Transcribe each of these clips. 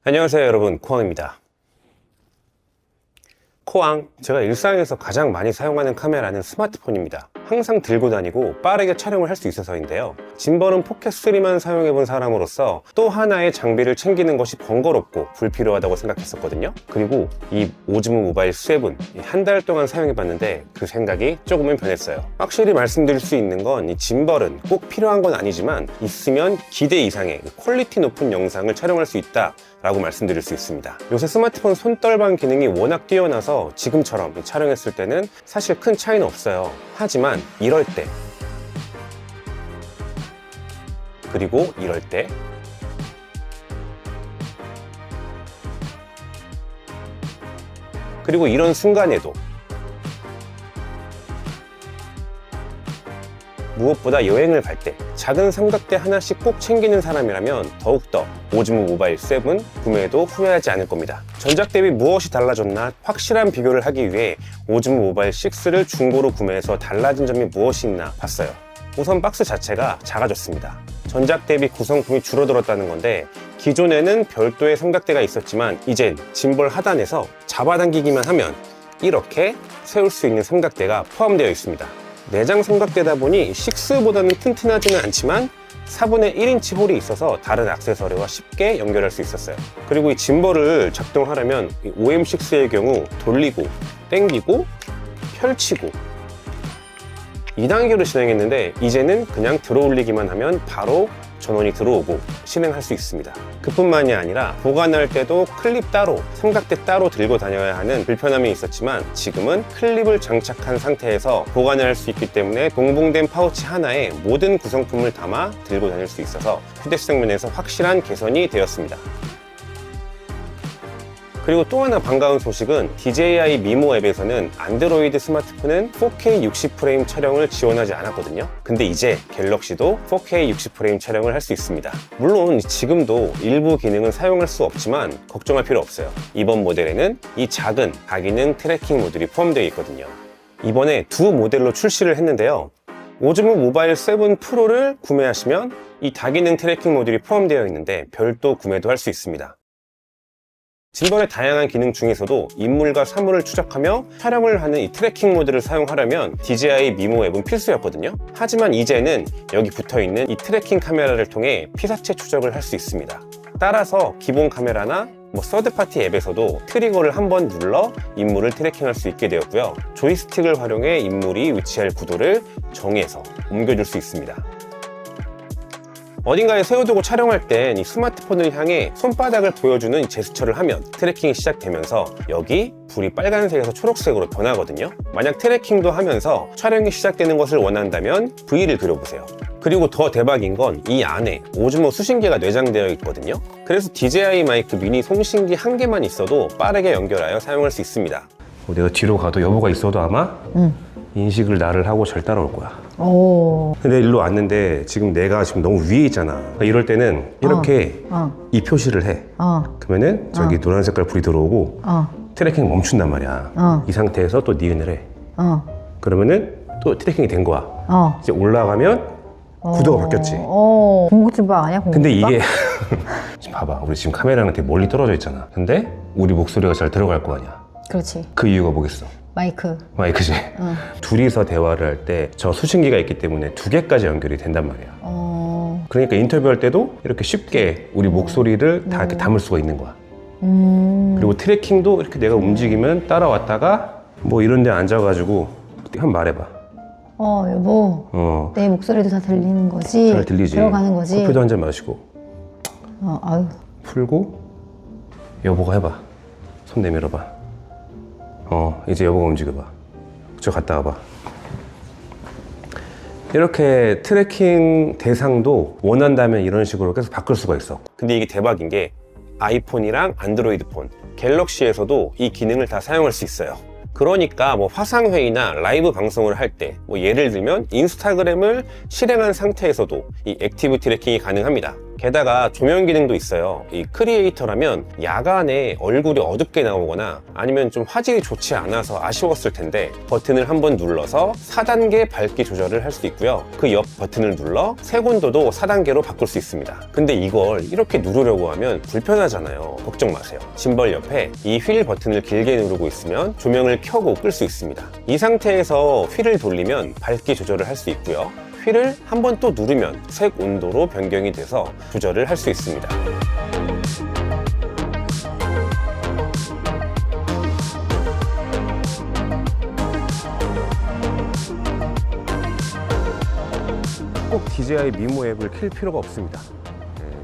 안녕하세요 여러분, 코앙입니다. 코앙, 제가 일상에서 가장 많이 사용하는 카메라는 스마트폰입니다. 항상 들고 다니고 빠르게 촬영을 할 수 있어서인데요. 짐벌은 포켓3만 사용해본 사람으로서 또 하나의 장비를 챙기는 것이 번거롭고 불필요하다고 생각했었거든요. 그리고 이 오즈모 모바일 7 한 달 동안 사용해봤는데 그 생각이 조금은 변했어요. 확실히 말씀드릴 수 있는 건 이 짐벌은 꼭 필요한 건 아니지만 있으면 기대 이상의 퀄리티 높은 영상을 촬영할 수 있다 라고 말씀드릴 수 있습니다. 요새 스마트폰 손떨방 기능이 워낙 뛰어나서 지금처럼 촬영했을 때는 사실 큰 차이는 없어요. 하지만 이럴 때, 그리고 이럴 때, 그리고 이런 순간에도 무엇보다 여행을 갈 때 작은 삼각대 하나씩 꼭 챙기는 사람이라면 더욱더 오즈모 모바일 7 구매해도 후회하지 않을 겁니다. 전작 대비 무엇이 달라졌나 확실한 비교를 하기 위해 오즈모 모바일 6를 중고로 구매해서 달라진 점이 무엇이 있나 봤어요. 우선 박스 자체가 작아졌습니다. 전작 대비 구성품이 줄어들었다는 건데 기존에는 별도의 삼각대가 있었지만 이젠 짐벌 하단에서 잡아당기기만 하면 이렇게 세울 수 있는 삼각대가 포함되어 있습니다. 내장 삼각대다 보니 6보다는 튼튼하지는 않지만 4분의 1인치 홀이 있어서 다른 액세서리와 쉽게 연결할 수 있었어요. 그리고 이 짐벌을 작동하려면 OM6의 경우 돌리고 당기고 펼치고 2단계로 진행했는데 이제는 그냥 들어올리기만 하면 바로 전원이 들어오고 실행할 수 있습니다. 그뿐만이 아니라 보관할 때도 클립 따로, 삼각대 따로 들고 다녀야 하는 불편함이 있었지만 지금은 클립을 장착한 상태에서 보관을 할 수 있기 때문에 동봉된 파우치 하나에 모든 구성품을 담아 들고 다닐 수 있어서 휴대성 면에서 확실한 개선이 되었습니다. 그리고 또 하나 반가운 소식은 DJI 미모 앱에서는 안드로이드 스마트폰은 4K 60프레임 촬영을 지원하지 않았거든요. 근데 이제 갤럭시도 4K 60프레임 촬영을 할 수 있습니다. 물론 지금도 일부 기능은 사용할 수 없지만 걱정할 필요 없어요. 이번 모델에는 이 작은 다기능 트래킹 모듈이 포함되어 있거든요. 이번에 두 모델로 출시를 했는데요. 오즈모 모바일 7 프로를 구매하시면 이 다기능 트래킹 모듈이 포함되어 있는데 별도 구매도 할 수 있습니다. 짐벌의 다양한 기능 중에서도 인물과 사물을 추적하며 촬영을 하는 이 트래킹 모드를 사용하려면 DJI 미모 앱은 필수였거든요. 하지만 이제는 여기 붙어있는 이 트래킹 카메라를 통해 피사체 추적을 할 수 있습니다. 따라서 기본 카메라나 서드파티 앱에서도 트리거를 한번 눌러 인물을 트래킹할 수 있게 되었고요. 조이스틱을 활용해 인물이 위치할 구도를 정해서 옮겨줄 수 있습니다. 어딘가에 세워두고 촬영할 땐 이 스마트폰을 향해 손바닥을 보여주는 제스처를 하면 트래킹이 시작되면서 여기 불이 빨간색에서 초록색으로 변하거든요. 만약 트래킹도 하면서 촬영이 시작되는 것을 원한다면 V를 그려보세요. 그리고 더 대박인 건 이 안에 오즈모 수신기가 내장되어 있거든요. 그래서 DJI 마이크 미니 송신기 한 개만 있어도 빠르게 연결하여 사용할 수 있습니다. 내가 뒤로 가도 여보가 있어도 아마 인식을 나를 하고 절 따라올 거야. 근데 일로 왔는데 지금 내가 지금 너무 위에 있잖아. 그러니까 이럴 때는 이렇게 이 표시를 해. 그러면은 저기 노란 색깔 불이 들어오고 트래킹 멈춘단 말이야. 이 상태에서 또 니은을 해. 그러면은 또 트래킹이 된 거야. 이제 올라가면 구도가 바뀌었지. 공구집밥 아니야? 공구집밥? 근데 이게 지금 봐봐, 우리 지금 카메라는 되게 멀리 떨어져 있잖아. 근데 우리 목소리가 잘 들어갈 거 아니야. 그렇지. 그 이유가 뭐겠어? 마이크지. 둘이서 대화를 할 때 저 수신기가 있기 때문에 두 개까지 연결이 된단 말이야. 그러니까 인터뷰할 때도 이렇게 쉽게 우리 목소리를 다 이렇게 담을 수가 있는 거야. 그리고 트래킹도 이렇게 내가 움직이면 따라왔다가 뭐 이런 데 앉아가지고 한번 말해봐. 여보. 내 목소리도 다 들리는 거지? 잘 들리지. 들어가는 거지? 커피도 한 잔 마시고. 아유. 풀고 여보가 해봐. 손 내밀어봐. 이제 여보가 움직여봐. 저 갔다 와봐. 이렇게 트래킹 대상도 원한다면 이런 식으로 계속 바꿀 수가 있어. 근데 이게 대박인 게 아이폰이랑 안드로이드 폰, 갤럭시에서도 이 기능을 다 사용할 수 있어요. 그러니까 화상회의나 라이브 방송을 할 때 예를 들면 인스타그램을 실행한 상태에서도 이 액티브 트래킹이 가능합니다. 게다가 조명 기능도 있어요. 이 크리에이터라면 야간에 얼굴이 어둡게 나오거나 아니면 좀 화질이 좋지 않아서 아쉬웠을 텐데 버튼을 한번 눌러서 4단계 밝기 조절을 할 수 있고요. 그 옆 버튼을 눌러 색온도도 4단계로 바꿀 수 있습니다. 근데 이걸 이렇게 누르려고 하면 불편하잖아요. 걱정 마세요. 짐벌 옆에 이 휠 버튼을 길게 누르고 있으면 조명을 켜고 끌 수 있습니다. 이 상태에서 휠을 돌리면 밝기 조절을 할 수 있고요. 휠을 한번 또 누르면 색 온도로 변경이 돼서 조절을 할 수 있습니다. 꼭 DJI 미모 앱을 킬 필요가 없습니다.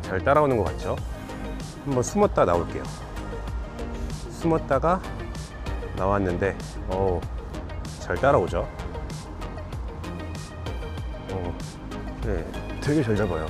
잘 따라오는 것 같죠? 한번 숨었다 나올게요. 숨었다가 나왔는데 잘 따라오죠? 네, 되게 잘 잡아요.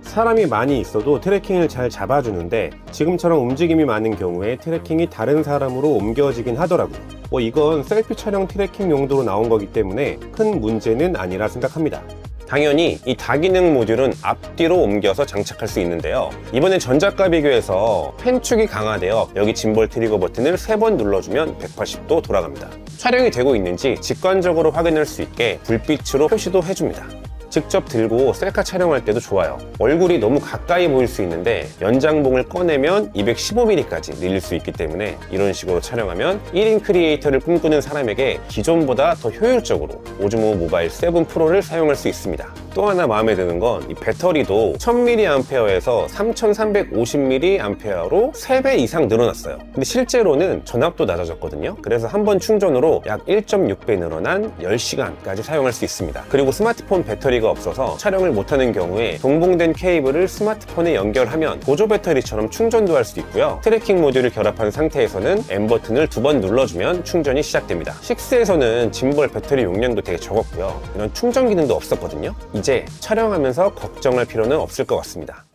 사람이 많이 있어도 트래킹을 잘 잡아주는데 지금처럼 움직임이 많은 경우에 트래킹이 다른 사람으로 옮겨지긴 하더라고요. 이건 셀피 촬영 트래킹 용도로 나온 거기 때문에 큰 문제는 아니라 생각합니다. 당연히 이 다기능 모듈은 앞뒤로 옮겨서 장착할 수 있는데요. 이번엔 전작과 비교해서 펜축이 강화되어 여기 짐벌 트리거 버튼을 3번 눌러주면 180도 돌아갑니다. 촬영이 되고 있는지 직관적으로 확인할 수 있게 불빛으로 표시도 해줍니다. 직접 들고 셀카 촬영할 때도 좋아요. 얼굴이 너무 가까이 보일 수 있는데 연장봉을 꺼내면 215mm까지 늘릴 수 있기 때문에 이런 식으로 촬영하면 1인 크리에이터를 꿈꾸는 사람에게 기존보다 더 효율적으로 오즈모 모바일 7 프로를 사용할 수 있습니다. 또 하나 마음에 드는 건 이 배터리도 1000mAh에서 3350mAh로 3배 이상 늘어났어요. 근데 실제로는 전압도 낮아졌거든요. 그래서 한 번 충전으로 약 1.6배 늘어난 10시간까지 사용할 수 있습니다. 그리고 스마트폰 배터리가 없어서 촬영을 못하는 경우에 동봉된 케이블을 스마트폰에 연결하면 보조 배터리처럼 충전도 할 수 있고요. 트래킹 모듈을 결합한 상태에서는 M 버튼을 2번 눌러주면 충전이 시작됩니다. 6에서는 짐벌 배터리 용량도 되게 적었고요. 이런 충전 기능도 없었거든요. 이제 촬영하면서 걱정할 필요는 없을 것 같습니다.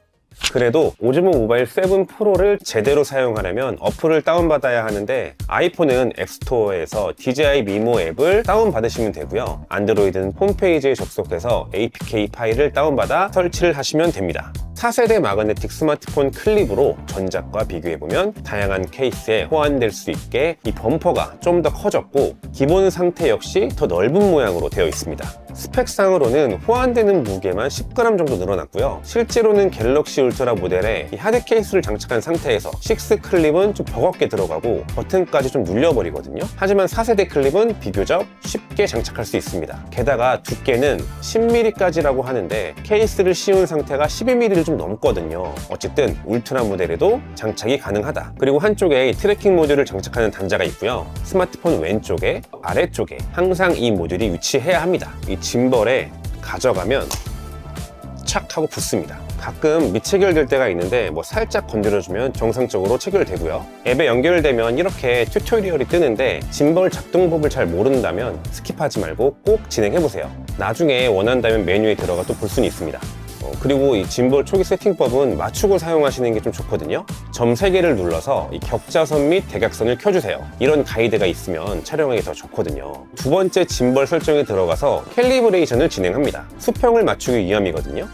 그래도 오즈모 모바일 7 프로를 제대로 사용하려면 어플을 다운받아야 하는데 아이폰은 앱스토어에서 DJI 미모 앱을 다운받으시면 되고요. 안드로이드는 홈페이지에 접속해서 APK 파일을 다운받아 설치를 하시면 됩니다. 4세대 마그네틱 스마트폰 클립으로 전작과 비교해보면 다양한 케이스에 호환될 수 있게 이 범퍼가 좀 더 커졌고 기본 상태 역시 더 넓은 모양으로 되어 있습니다. 스펙상으로는 호환되는 무게만 10g 정도 늘어났고요. 실제로는 갤럭시 울트라 모델에 이 하드 케이스를 장착한 상태에서 6 클립은 좀 버겁게 들어가고 버튼까지 좀 눌려버리거든요. 하지만 4세대 클립은 비교적 쉽게 장착할 수 있습니다. 게다가 두께는 10mm까지라고 하는데 케이스를 씌운 상태가 12mm를 좀 넘거든요. 어쨌든 울트라 모델에도 장착이 가능하다. 그리고 한쪽에 이 트래킹 모듈을 장착하는 단자가 있고요. 스마트폰 왼쪽에 아래쪽에 항상 이 모듈이 위치해야 합니다. 이 짐벌에 가져가면 착 하고 붙습니다. 가끔 미체결될 때가 있는데 살짝 건드려주면 정상적으로 체결되고요. 앱에 연결되면 이렇게 튜토리얼이 뜨는데 짐벌 작동법을 잘 모른다면 스킵하지 말고 꼭 진행해보세요. 나중에 원한다면 메뉴에 들어가 또 볼 수는 있습니다. 그리고 이 짐벌 초기 세팅법은 맞추고 사용하시는 게 좀 좋거든요. 점 3개를 눌러서 이 격자선 및 대각선을 켜주세요. 이런 가이드가 있으면 촬영하기 더 좋거든요. 두 번째 짐벌 설정에 들어가서 캘리브레이션을 진행합니다. 수평을 맞추기 위함이거든요.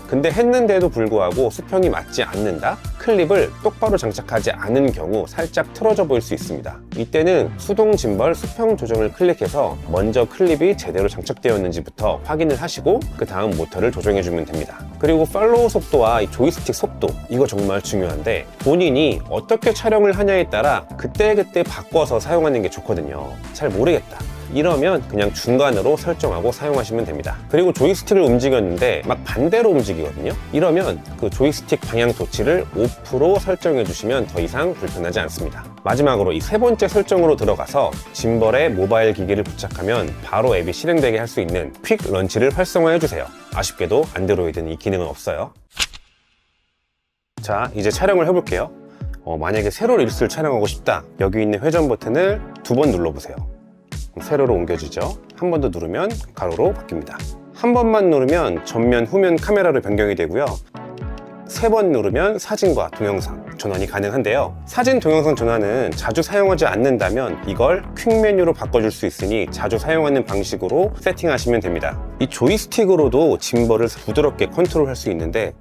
근데 했는데도 불구하고 수평이 맞지 않는다? 클립을 똑바로 장착하지 않은 경우 살짝 틀어져 보일 수 있습니다. 이때는 수동 짐벌 수평 조정을 클릭해서 먼저 클립이 제대로 장착되었는지부터 확인을 하시고 그 다음 모터를 조정해주면 됩니다. 그리고 팔로우 속도와 이 조이스틱 속도, 이거 정말 중요한데 본인이 어떻게 촬영을 하냐에 따라 그때그때 바꿔서 사용하는 게 좋거든요. 잘 모르겠다. 이러면 그냥 중간으로 설정하고 사용하시면 됩니다. 그리고 조이스틱을 움직였는데 막 반대로 움직이거든요. 이러면 그 조이스틱 방향 도치를 오프로 설정해 주시면 더 이상 불편하지 않습니다. 마지막으로 이 3번째 설정으로 들어가서 짐벌에 모바일 기기를 부착하면 바로 앱이 실행되게 할 수 있는 퀵 런치를 활성화해 주세요. 아쉽게도 안드로이드는 이 기능은 없어요. 자, 이제 촬영을 해볼게요. 만약에 세로 릴스를 촬영하고 싶다. 여기 있는 회전 버튼을 2번 눌러보세요. 세로로 옮겨지죠. 한 번 더 누르면 가로로 바뀝니다. 한 번만 누르면 전면, 후면 카메라로 변경이 되고요. 3번 누르면 사진과 동영상 전환이 가능한데요. 사진, 동영상 전환은 자주 사용하지 않는다면 이걸 퀵 메뉴로 바꿔줄 수 있으니 자주 사용하는 방식으로 세팅하시면 됩니다. 이 조이스틱으로도 짐벌을 부드럽게 컨트롤할 수 있는데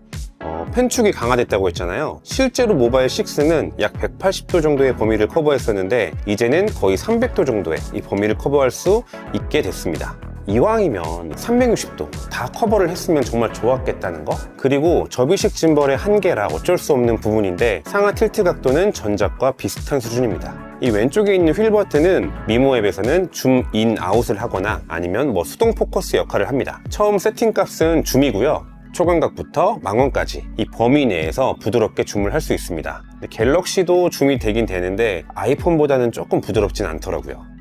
펜축이 강화됐다고 했잖아요. 실제로 모바일 6는 약 180도 정도의 범위를 커버했었는데 이제는 거의 300도 정도의 이 범위를 커버할 수 있게 됐습니다. 이왕이면 360도 다 커버를 했으면 정말 좋았겠다는 거. 그리고 접이식 짐벌의 한계라 어쩔 수 없는 부분인데 상하 틸트 각도는 전작과 비슷한 수준입니다. 이 왼쪽에 있는 휠 버튼은 미모 앱에서는 줌 인 아웃을 하거나 아니면 수동 포커스 역할을 합니다. 처음 세팅 값은 줌이고요. 초광각부터 망원까지 이 범위 내에서 부드럽게 줌을 할 수 있습니다. 갤럭시도 줌이 되긴 되는데 아이폰보다는 조금 부드럽진 않더라고요.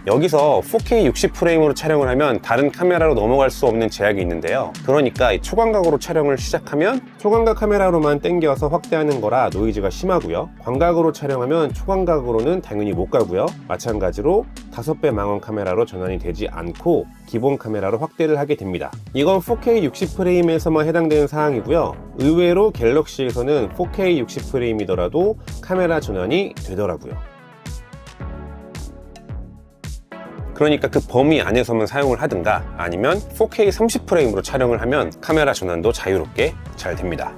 여기서 4K 60프레임으로 촬영을 하면 다른 카메라로 넘어갈 수 없는 제약이 있는데요. 그러니까 이 초광각으로 촬영을 시작하면 초광각 카메라로만 당겨서 확대하는 거라 노이즈가 심하고요. 광각으로 촬영하면 초광각으로는 당연히 못 가고요. 마찬가지로 5배 망원 카메라로 전환이 되지 않고 기본 카메라로 확대를 하게 됩니다. 이건 4K 60프레임에서만 해당되는 사항이고요. 의외로 갤럭시에서는 4K 60프레임이더라도 카메라 전환이 되더라고요. 그러니까 그 범위 안에서만 사용을 하든가 아니면 4K 30프레임으로 촬영을 하면 카메라 전환도 자유롭게 잘 됩니다.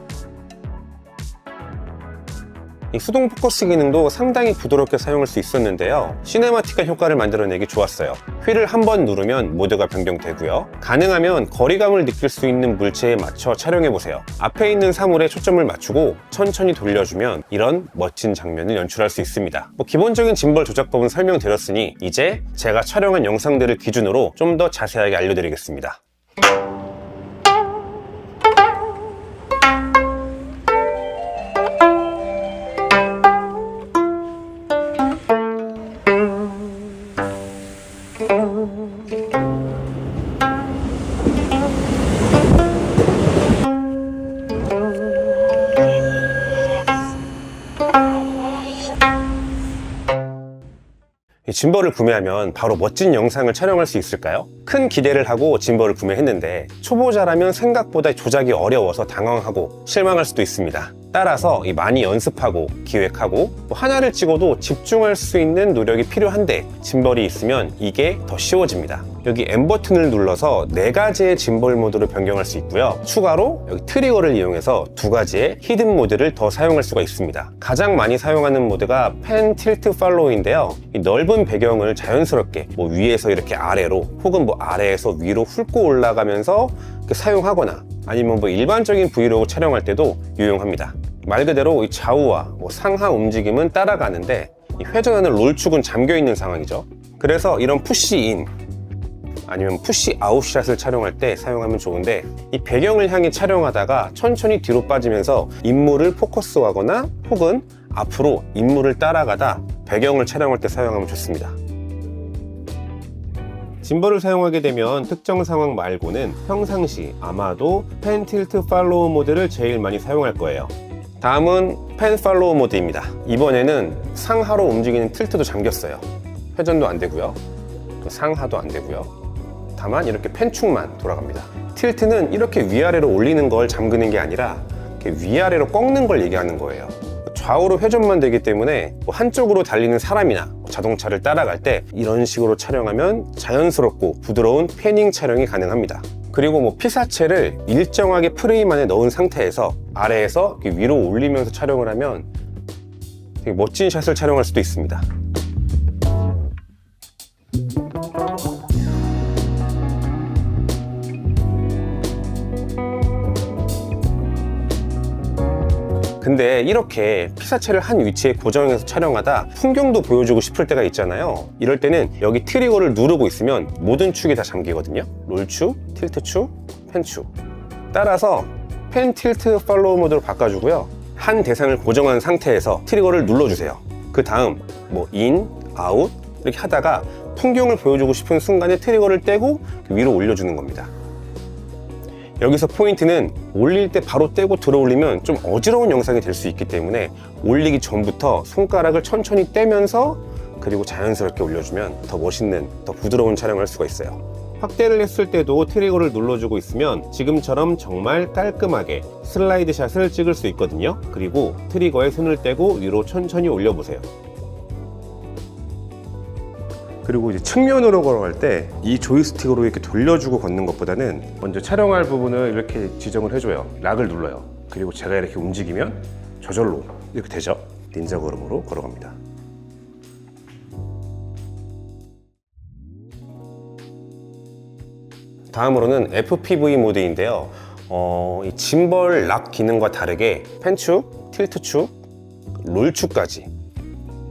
이 수동 포커스 기능도 상당히 부드럽게 사용할 수 있었는데요. 시네마틱한 효과를 만들어내기 좋았어요. 휠을 한번 누르면 모드가 변경되고요. 가능하면 거리감을 느낄 수 있는 물체에 맞춰 촬영해보세요. 앞에 있는 사물에 초점을 맞추고 천천히 돌려주면 이런 멋진 장면을 연출할 수 있습니다. 기본적인 짐벌 조작법은 설명드렸으니 이제 제가 촬영한 영상들을 기준으로 좀 더 자세하게 알려드리겠습니다. 이 짐벌을 구매하면 바로 멋진 영상을 촬영할 수 있을까요? 큰 기대를 하고 짐벌을 구매했는데 초보자라면 생각보다 조작이 어려워서 당황하고 실망할 수도 있습니다. 따라서 많이 연습하고 기획하고 하나를 찍어도 집중할 수 있는 노력이 필요한데 짐벌이 있으면 이게 더 쉬워집니다. 여기 M 버튼을 눌러서 4가지의 짐벌 모드로 변경할 수 있고요. 추가로 여기 트리거를 이용해서 2가지의 히든 모드를 더 사용할 수가 있습니다. 가장 많이 사용하는 모드가 펜 틸트 팔로우인데요. 이 넓은 배경을 자연스럽게 위에서 이렇게 아래로 혹은 아래에서 위로 훑고 올라가면서 사용하거나 아니면 일반적인 브이로그 촬영할 때도 유용합니다. 말 그대로 이 좌우와 상하 움직임은 따라가는데 이 회전하는 롤축은 잠겨있는 상황이죠. 그래서 이런 푸시인 아니면 푸시 아웃샷을 촬영할 때 사용하면 좋은데 이 배경을 향해 촬영하다가 천천히 뒤로 빠지면서 인물을 포커스하거나 혹은 앞으로 인물을 따라가다 배경을 촬영할 때 사용하면 좋습니다. 짐벌을 사용하게 되면 특정 상황 말고는 평상시 아마도 펜 틸트 팔로우 모드를 제일 많이 사용할 거예요. 다음은 펜 팔로우 모드입니다. 이번에는 상하로 움직이는 틸트도 잠겼어요. 회전도 안 되고요. 상하도 안 되고요. 다만 이렇게 펜축만 돌아갑니다. 틸트는 이렇게 위아래로 올리는 걸 잠그는 게 아니라 이렇게 위아래로 꺾는 걸 얘기하는 거예요. 좌우로 회전만 되기 때문에 한쪽으로 달리는 사람이나 자동차를 따라갈 때 이런 식으로 촬영하면 자연스럽고 부드러운 패닝 촬영이 가능합니다. 그리고 피사체를 일정하게 프레임 안에 넣은 상태에서 아래에서 위로 올리면서 촬영을 하면 되게 멋진 샷을 촬영할 수도 있습니다. 근데 이렇게 피사체를 한 위치에 고정해서 촬영하다 풍경도 보여주고 싶을 때가 있잖아요. 이럴 때는 여기 트리거를 누르고 있으면 모든 축이 다 잠기거든요. 롤축, 틸트축, 펜축. 따라서 펜 틸트 팔로우 모드로 바꿔주고요. 한 대상을 고정한 상태에서 트리거를 눌러주세요. 그 다음 인, 아웃 이렇게 하다가 풍경을 보여주고 싶은 순간에 트리거를 떼고 위로 올려주는 겁니다. 여기서 포인트는 올릴 때 바로 떼고 들어 올리면 좀 어지러운 영상이 될 수 있기 때문에 올리기 전부터 손가락을 천천히 떼면서 그리고 자연스럽게 올려주면 더 멋있는, 더 부드러운 촬영을 할 수가 있어요. 확대를 했을 때도 트리거를 눌러주고 있으면 지금처럼 정말 깔끔하게 슬라이드 샷을 찍을 수 있거든요. 그리고 트리거에 손을 떼고 위로 천천히 올려보세요. 그리고 이제 측면으로 걸어갈 때 이 조이스틱으로 이렇게 돌려주고 걷는 것보다는 먼저 촬영할 부분을 이렇게 지정을 해줘요. 락을 눌러요. 그리고 제가 이렇게 움직이면 저절로 이렇게 되죠. 닌자 걸음으로 걸어갑니다. 다음으로는 FPV 모드인데요. 이 짐벌 락 기능과 다르게 펜축, 틸트축, 롤축까지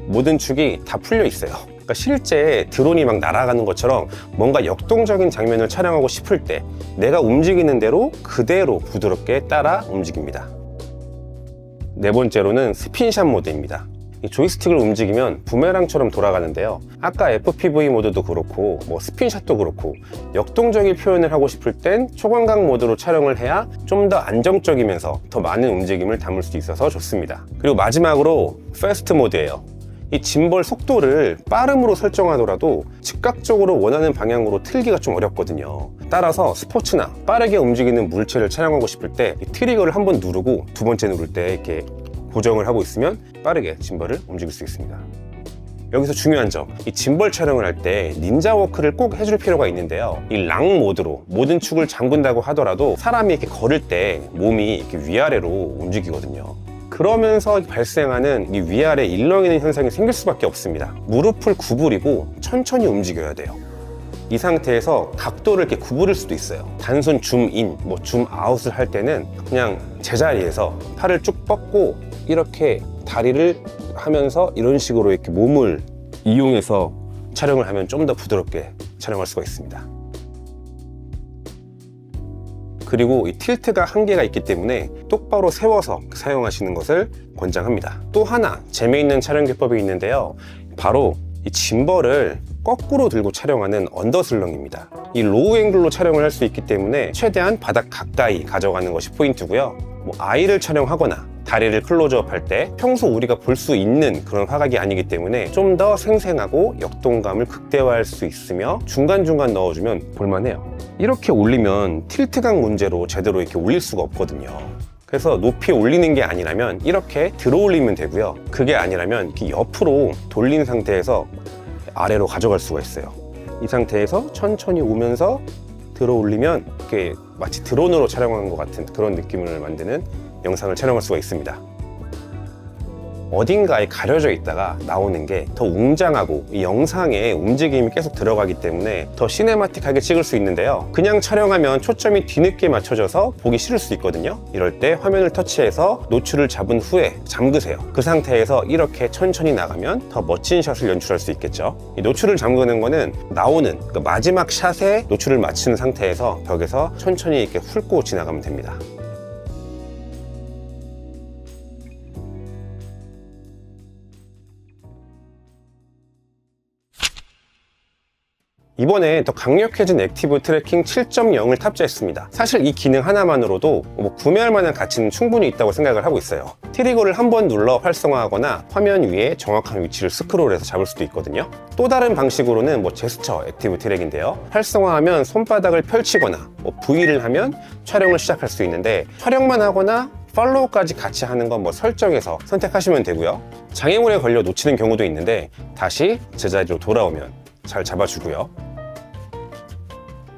모든 축이 다 풀려 있어요. 그러니까 실제 드론이 막 날아가는 것처럼 뭔가 역동적인 장면을 촬영하고 싶을 때 내가 움직이는 대로 그대로 부드럽게 따라 움직입니다. 네 번째로는 스핀샷 모드입니다. 이 조이스틱을 움직이면 부메랑처럼 돌아가는데요. 아까 FPV 모드도 그렇고 스핀샷도 그렇고 역동적인 표현을 하고 싶을 땐 초광각 모드로 촬영을 해야 좀 더 안정적이면서 더 많은 움직임을 담을 수 있어서 좋습니다. 그리고 마지막으로 패스트 모드예요. 이 짐벌 속도를 빠름으로 설정하더라도 즉각적으로 원하는 방향으로 틀기가 좀 어렵거든요. 따라서 스포츠나 빠르게 움직이는 물체를 촬영하고 싶을 때 이 트리거를 한번 누르고 두 번째 누를 때 이렇게 고정을 하고 있으면 빠르게 짐벌을 움직일 수 있습니다. 여기서 중요한 점, 이 짐벌 촬영을 할 때 닌자 워크를 꼭 해줄 필요가 있는데요. 이 락 모드로 모든 축을 잠근다고 하더라도 사람이 이렇게 걸을 때 몸이 이렇게 위아래로 움직이거든요. 그러면서 발생하는 이 위아래 일렁이는 현상이 생길 수밖에 없습니다. 무릎을 구부리고 천천히 움직여야 돼요. 이 상태에서 각도를 이렇게 구부릴 수도 있어요. 단순 줌인, 줌아웃을 할 때는 그냥 제자리에서 팔을 쭉 뻗고 이렇게 다리를 하면서 이런 식으로 이렇게 몸을 이용해서 촬영을 하면 좀 더 부드럽게 촬영할 수가 있습니다. 그리고 이 틸트가 한계가 있기 때문에 똑바로 세워서 사용하시는 것을 권장합니다. 또 하나 재미있는 촬영 기법이 있는데요. 바로 이 짐벌을 거꾸로 들고 촬영하는 언더슬렁입니다. 이 로우 앵글로 촬영을 할 수 있기 때문에 최대한 바닥 가까이 가져가는 것이 포인트고요. 아이를 촬영하거나 다리를 클로즈업 할 때 평소 우리가 볼 수 있는 그런 화각이 아니기 때문에 좀 더 생생하고 역동감을 극대화할 수 있으며 중간중간 넣어주면 볼만해요. 이렇게 올리면 틸트각 문제로 제대로 이렇게 올릴 수가 없거든요. 그래서 높이 올리는 게 아니라면 이렇게 들어 올리면 되고요. 그게 아니라면 이렇게 옆으로 돌린 상태에서 아래로 가져갈 수가 있어요. 이 상태에서 천천히 오면서 들어 올리면 이렇게 마치 드론으로 촬영한 것 같은 그런 느낌을 만드는 영상을 촬영할 수가 있습니다. 어딘가에 가려져 있다가 나오는 게 더 웅장하고 이 영상에 움직임이 계속 들어가기 때문에 더 시네마틱하게 찍을 수 있는데요. 그냥 촬영하면 초점이 뒤늦게 맞춰져서 보기 싫을 수 있거든요. 이럴 때 화면을 터치해서 노출을 잡은 후에 잠그세요. 그 상태에서 이렇게 천천히 나가면 더 멋진 샷을 연출할 수 있겠죠. 이 노출을 잠그는 거는 나오는 그 마지막 샷에 노출을 맞추는 상태에서 벽에서 천천히 이렇게 훑고 지나가면 됩니다. 이번에 더 강력해진 액티브 트래킹 7.0을 탑재했습니다. 사실 이 기능 하나만으로도 구매할 만한 가치는 충분히 있다고 생각을 하고 있어요. 트리거를 한번 눌러 활성화하거나 화면 위에 정확한 위치를 스크롤해서 잡을 수도 있거든요. 또 다른 방식으로는 제스처 액티브 트랙인데요. 활성화하면 손바닥을 펼치거나 V를 하면 촬영을 시작할 수 있는데 촬영만 하거나 팔로우까지 같이 하는 건 설정해서 선택하시면 되고요. 장애물에 걸려 놓치는 경우도 있는데 다시 제자리로 돌아오면 잘 잡아주고요.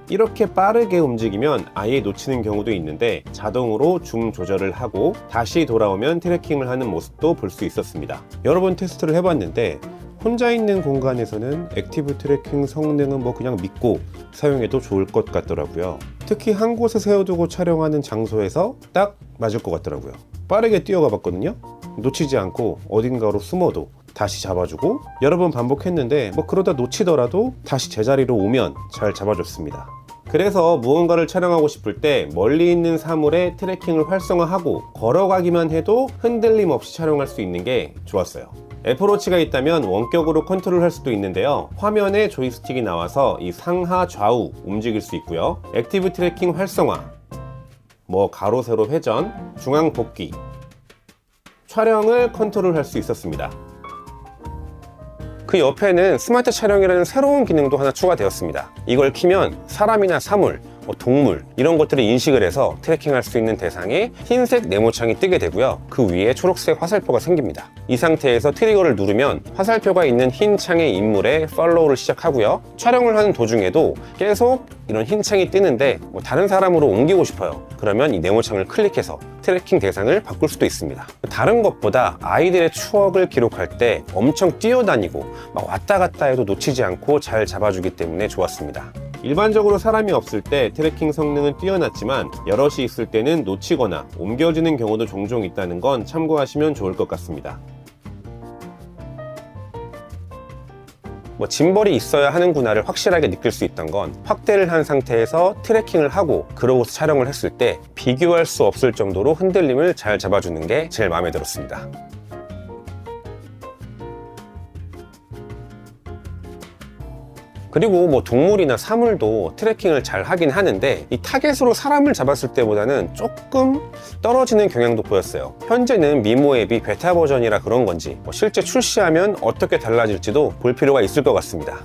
이렇게 빠르게 움직이면 아예 놓치는 경우도 있는데 자동으로 줌 조절을 하고 다시 돌아오면 트래킹을 하는 모습도 볼 수 있었습니다. 여러 번 테스트를 해봤는데 혼자 있는 공간에서는 액티브 트래킹 성능은 그냥 믿고 사용해도 좋을 것 같더라고요. 특히 한 곳에 세워두고 촬영하는 장소에서 딱 맞을 것 같더라고요. 빠르게 뛰어가 봤거든요. 놓치지 않고 어딘가로 숨어도 다시 잡아주고 여러 번 반복했는데 그러다 놓치더라도 다시 제자리로 오면 잘 잡아줬습니다. 그래서 무언가를 촬영하고 싶을 때 멀리 있는 사물에 트래킹을 활성화하고 걸어가기만 해도 흔들림 없이 촬영할 수 있는 게 좋았어요. 애플워치가 있다면 원격으로 컨트롤할 수도 있는데요. 화면에 조이스틱이 나와서 이 상하 좌우 움직일 수 있고요. 액티브 트래킹 활성화, 가로 세로 회전, 중앙 복귀, 촬영을 컨트롤할 수 있었습니다. 그 옆에는 스마트 촬영이라는 새로운 기능도 하나 추가되었습니다. 이걸 키면 사람이나 사물, 동물 이런 것들을 인식을 해서 트래킹할 수 있는 대상에 흰색 네모창이 뜨게 되고요. 그 위에 초록색 화살표가 생깁니다. 이 상태에서 트리거를 누르면 화살표가 있는 흰 창의 인물에 팔로우를 시작하고요. 촬영을 하는 도중에도 계속 이런 흰 창이 뜨는데 다른 사람으로 옮기고 싶어요. 그러면 이 네모창을 클릭해서 트래킹 대상을 바꿀 수도 있습니다. 다른 것보다 아이들의 추억을 기록할 때 엄청 뛰어다니고 막 왔다 갔다 해도 놓치지 않고 잘 잡아주기 때문에 좋았습니다. 일반적으로 사람이 없을 때 트래킹 성능은 뛰어났지만 여럿이 있을 때는 놓치거나 옮겨지는 경우도 종종 있다는 건 참고하시면 좋을 것 같습니다. 짐벌이 있어야 하는구나를 확실하게 느낄 수 있던 건 확대를 한 상태에서 트래킹을 하고 그러고서 촬영을 했을 때 비교할 수 없을 정도로 흔들림을 잘 잡아주는 게 제일 마음에 들었습니다. 그리고 동물이나 사물도 트래킹을 잘 하긴 하는데 이 타겟으로 사람을 잡았을 때보다는 조금 떨어지는 경향도 보였어요. 현재는 미모 앱이 베타 버전이라 그런 건지 실제 출시하면 어떻게 달라질지도 볼 필요가 있을 것 같습니다.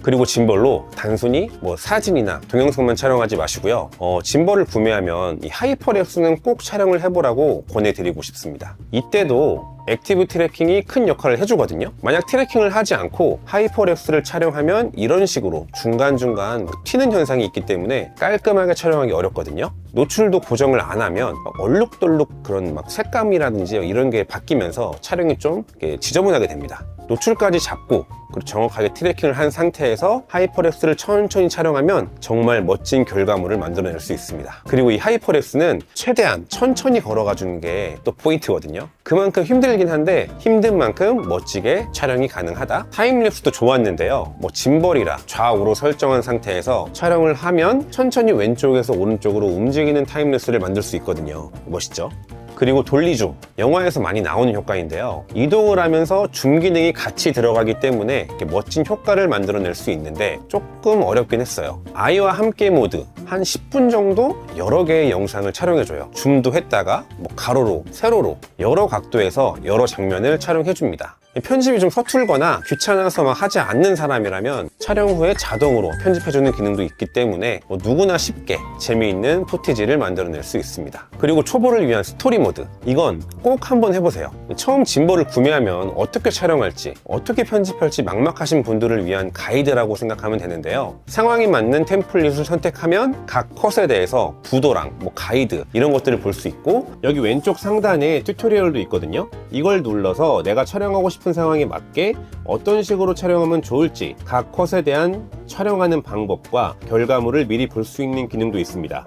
그리고 짐벌로 단순히 사진이나 동영상만 촬영하지 마시고요. 짐벌을 구매하면 이 하이퍼랩스는 꼭 촬영을 해보라고 권해드리고 싶습니다. 이때도 액티브 트래킹이 큰 역할을 해주거든요. 만약 트래킹을 하지 않고 하이퍼랩스를 촬영하면 이런 식으로 중간중간 튀는 현상이 있기 때문에 깔끔하게 촬영하기 어렵거든요. 노출도 고정을 안 하면 얼룩덜룩 그런 색감이라든지 이런 게 바뀌면서 촬영이 좀 지저분하게 됩니다. 노출까지 잡고 그리고 정확하게 트래킹을 한 상태에서 하이퍼랩스를 천천히 촬영하면 정말 멋진 결과물을 만들어낼 수 있습니다. 그리고 이 하이퍼랩스는 최대한 천천히 걸어가 주는 게 또 포인트거든요. 그만큼 힘들긴 한데 힘든 만큼 멋지게 촬영이 가능하다. 타임랩스도 좋았는데요. 짐벌이라 좌우로 설정한 상태에서 촬영을 하면 천천히 왼쪽에서 오른쪽으로 움직이는 타임랩스를 만들 수 있거든요. 멋있죠? 그리고 돌리줌, 영화에서 많이 나오는 효과인데요. 이동을 하면서 줌 기능이 같이 들어가기 때문에 이렇게 멋진 효과를 만들어낼 수 있는데 조금 어렵긴 했어요. 아이와 함께 모드 한 10분 정도 여러 개의 영상을 촬영해줘요. 줌도 했다가 가로로, 세로로 여러 각도에서 여러 장면을 촬영해줍니다. 편집이 좀 서툴거나 귀찮아서 하지 않는 사람이라면 촬영 후에 자동으로 편집해주는 기능도 있기 때문에 누구나 쉽게 재미있는 포티지를 만들어낼 수 있습니다. 그리고 초보를 위한 스토리 모드, 이건 꼭 한번 해보세요. 처음 짐벌을 구매하면 어떻게 촬영할지 어떻게 편집할지 막막하신 분들을 위한 가이드라고 생각하면 되는데요. 상황에 맞는 템플릿을 선택하면 각 컷에 대해서 구도랑 가이드 이런 것들을 볼 수 있고, 여기 왼쪽 상단에 튜토리얼도 있거든요. 이걸 눌러서 내가 촬영하고 싶은 상황에 맞게 어떤 식으로 촬영하면 좋을지 각 컷에 대한 촬영하는 방법과 결과물을 미리 볼 수 있는 기능도 있습니다.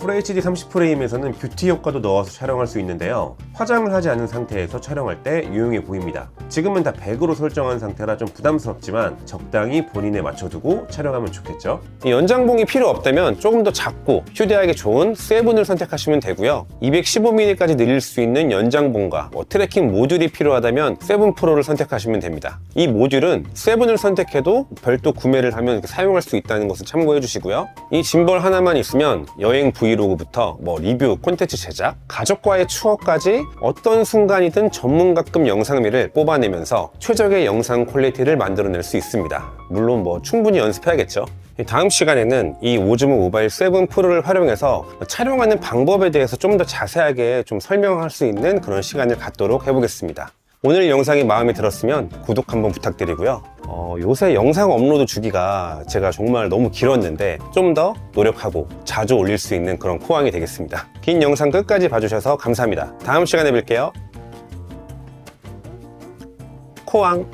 FHD 30프레임에서는 뷰티 효과도 넣어서 촬영할 수 있는데요. 화장을 하지 않은 상태에서 촬영할 때 유용해 보입니다. 지금은 다 100으로 설정한 상태라 좀 부담스럽지만 적당히 본인에 맞춰두고 촬영하면 좋겠죠. 이 연장봉이 필요 없다면 조금 더 작고 휴대하기 좋은 7을 선택하시면 되고요. 215mm까지 늘릴 수 있는 연장봉과 트래킹 모듈이 필요하다면 7 프로를 선택하시면 됩니다. 이 모듈은 7을 선택해도 별도 구매를 하면 사용할 수 있다는 것을 참고해 주시고요. 이 짐벌 하나만 있으면 여행 브이로그부터 리뷰, 콘텐츠 제작, 가족과의 추억까지 어떤 순간이든 전문가급 영상미를 뽑아내면서 최적의 영상 퀄리티를 만들어낼 수 있습니다. 물론 충분히 연습해야겠죠. 다음 시간에는 이 오즈모 모바일 7 프로를 활용해서 촬영하는 방법에 대해서 좀 더 자세하게 설명할 수 있는 그런 시간을 갖도록 해보겠습니다. 오늘 영상이 마음에 들었으면 구독 한번 부탁드리고요. 요새 영상 업로드 주기가 제가 정말 너무 길었는데 좀 더 노력하고 자주 올릴 수 있는 그런 코왕이 되겠습니다. 긴 영상 끝까지 봐주셔서 감사합니다. 다음 시간에 뵐게요. 코왕.